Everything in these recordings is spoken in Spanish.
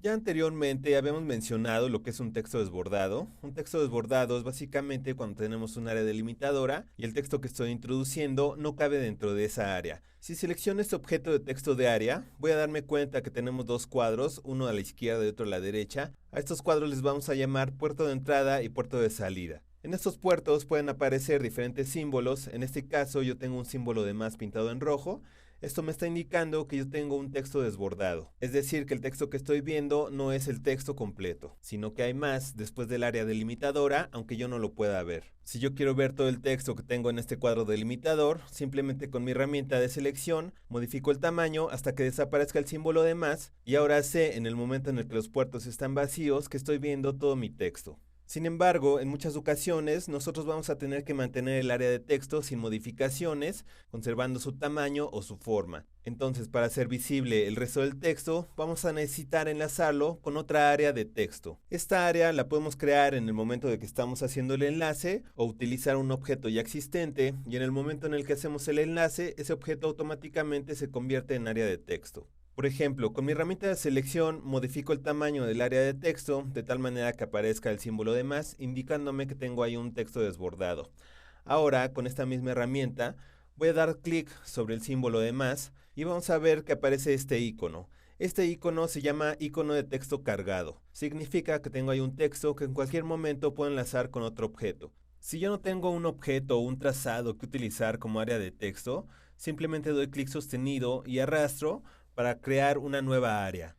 Ya anteriormente habíamos mencionado lo que es un texto desbordado. Un texto desbordado es básicamente cuando tenemos un área delimitadora y el texto que estoy introduciendo no cabe dentro de esa área. Si selecciono este objeto de texto de área, voy a darme cuenta que tenemos dos cuadros, uno a la izquierda y otro a la derecha. A estos cuadros les vamos a llamar puerto de entrada y puerto de salida. En estos puertos pueden aparecer diferentes símbolos. En este caso yo tengo un símbolo de más pintado en rojo. Esto me está indicando que yo tengo un texto desbordado, es decir, que el texto que estoy viendo no es el texto completo, sino que hay más después del área delimitadora, aunque yo no lo pueda ver. Si yo quiero ver todo el texto que tengo en este cuadro delimitador, simplemente con mi herramienta de selección modifico el tamaño hasta que desaparezca el símbolo de más y ahora sé en el momento en el que los puertos están vacíos que estoy viendo todo mi texto. Sin embargo, en muchas ocasiones nosotros vamos a tener que mantener el área de texto sin modificaciones, conservando su tamaño o su forma. Entonces, para hacer visible el resto del texto, vamos a necesitar enlazarlo con otra área de texto. Esta área la podemos crear en el momento de que estamos haciendo el enlace o utilizar un objeto ya existente y en el momento en el que hacemos el enlace, ese objeto automáticamente se convierte en área de texto. Por ejemplo, con mi herramienta de selección modifico el tamaño del área de texto de tal manera que aparezca el símbolo de más, indicándome que tengo ahí un texto desbordado. Ahora, con esta misma herramienta, voy a dar clic sobre el símbolo de más y vamos a ver que aparece este icono. Este icono se llama icono de texto cargado. Significa que tengo ahí un texto que en cualquier momento puedo enlazar con otro objeto. Si yo no tengo un objeto o un trazado que utilizar como área de texto, simplemente doy clic sostenido y arrastro para crear una nueva área.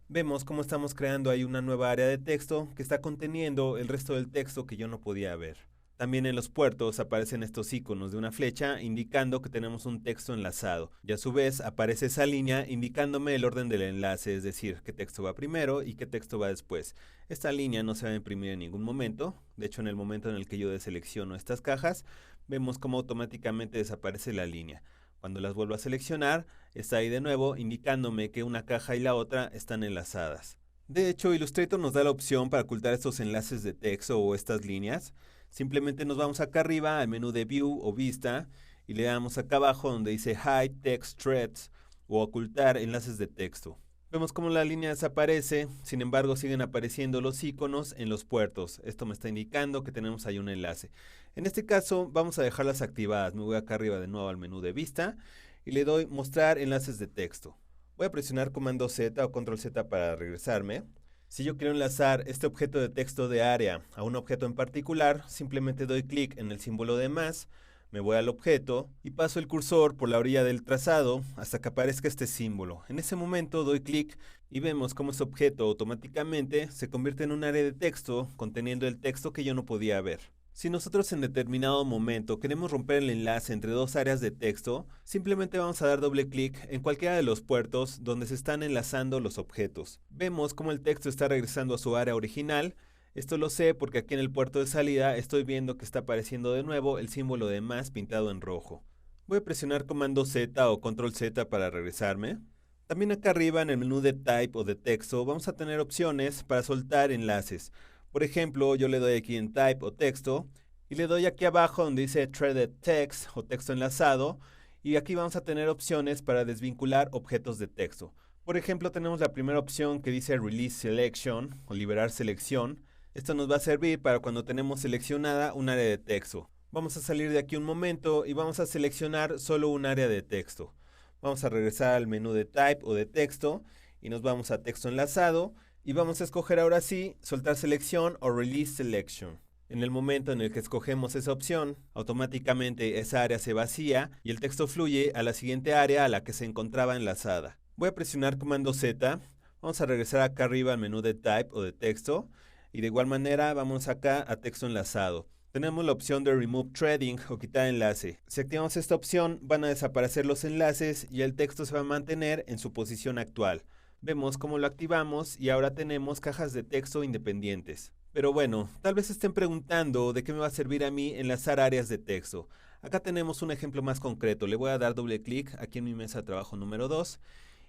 Vemos cómo estamos creando ahí una nueva área de texto que está conteniendo el resto del texto que yo no podía ver. También en los puertos aparecen estos iconos de una flecha indicando que tenemos un texto enlazado y a su vez aparece esa línea indicándome el orden del enlace, es decir, qué texto va primero y qué texto va después. Esta línea no se va a imprimir en ningún momento, de hecho en el momento en el que yo deselecciono estas cajas, vemos cómo automáticamente desaparece la línea. Cuando las vuelvo a seleccionar, está ahí de nuevo indicándome que una caja y la otra están enlazadas. De hecho, Illustrator nos da la opción para ocultar estos enlaces de texto o estas líneas. Simplemente nos vamos acá arriba al menú de View o Vista y le damos acá abajo donde dice Hide Text Threads o ocultar enlaces de texto. Vemos cómo la línea desaparece, sin embargo siguen apareciendo los iconos en los puertos. Esto me está indicando que tenemos ahí un enlace. En este caso vamos a dejarlas activadas. Me voy acá arriba de nuevo al menú de vista y le doy mostrar enlaces de texto. Voy a presionar comando Z o control Z para regresarme. Si yo quiero enlazar este objeto de texto de área a un objeto en particular, simplemente doy clic en el símbolo de más, me voy al objeto y paso el cursor por la orilla del trazado hasta que aparezca este símbolo. En ese momento doy clic y vemos cómo ese objeto automáticamente se convierte en un área de texto conteniendo el texto que yo no podía ver. Si nosotros en determinado momento queremos romper el enlace entre dos áreas de texto, simplemente vamos a dar doble clic en cualquiera de los puertos donde se están enlazando los objetos. Vemos cómo el texto está regresando a su área original. Esto lo sé porque aquí en el puerto de salida estoy viendo que está apareciendo de nuevo el símbolo de más pintado en rojo. Voy a presionar comando Z o control Z para regresarme. También acá arriba en el menú de Type o de texto vamos a tener opciones para soltar enlaces. Por ejemplo, yo le doy aquí en Type o texto y le doy aquí abajo donde dice Threaded Text o texto enlazado y aquí vamos a tener opciones para desvincular objetos de texto. Por ejemplo, tenemos la primera opción que dice Release Selection o liberar selección. Esto nos va a servir para cuando tenemos seleccionada un área de texto. Vamos a salir de aquí un momento y vamos a seleccionar solo un área de texto. Vamos a regresar al menú de Type o de texto y nos vamos a texto enlazado y vamos a escoger ahora sí soltar selección o Release Selection. En el momento en el que escogemos esa opción, automáticamente esa área se vacía y el texto fluye a la siguiente área a la que se encontraba enlazada. Voy a presionar comando Z, vamos a regresar acá arriba al menú de Type o de texto y de igual manera vamos acá a texto enlazado. Tenemos la opción de Remove Threading o quitar enlace. Si activamos esta opción van a desaparecer los enlaces y el texto se va a mantener en su posición actual. Vemos cómo lo activamos y ahora tenemos cajas de texto independientes. Pero bueno, tal vez estén preguntando de qué me va a servir a mí enlazar áreas de texto. Acá tenemos un ejemplo más concreto. Le voy a dar doble clic aquí en mi mesa de trabajo número 2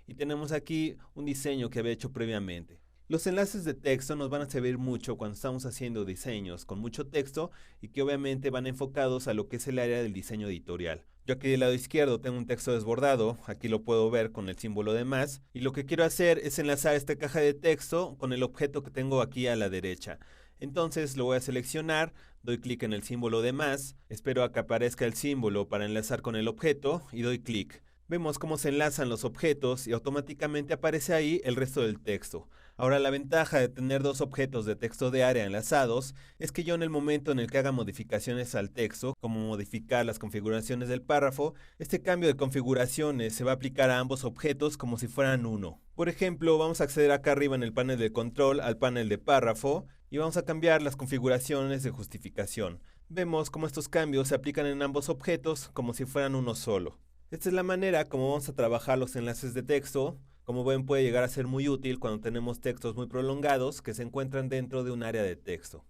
y tenemos aquí un diseño que había hecho previamente. Los enlaces de texto nos van a servir mucho cuando estamos haciendo diseños con mucho texto y que obviamente van enfocados a lo que es el área del diseño editorial. Yo aquí del lado izquierdo tengo un texto desbordado, aquí lo puedo ver con el símbolo de más, y lo que quiero hacer es enlazar esta caja de texto con el objeto que tengo aquí a la derecha. Entonces lo voy a seleccionar, doy clic en el símbolo de más, espero a que aparezca el símbolo para enlazar con el objeto y doy clic. Vemos cómo se enlazan los objetos y automáticamente aparece ahí el resto del texto. Ahora la ventaja de tener dos objetos de texto de área enlazados es que yo en el momento en el que haga modificaciones al texto, como modificar las configuraciones del párrafo, este cambio de configuraciones se va a aplicar a ambos objetos como si fueran uno. Por ejemplo, vamos a acceder acá arriba en el panel de control al panel de párrafo y vamos a cambiar las configuraciones de justificación. Vemos cómo estos cambios se aplican en ambos objetos como si fueran uno solo. Esta es la manera como vamos a trabajar los enlaces de texto. Como ven, puede llegar a ser muy útil cuando tenemos textos muy prolongados que se encuentran dentro de un área de texto.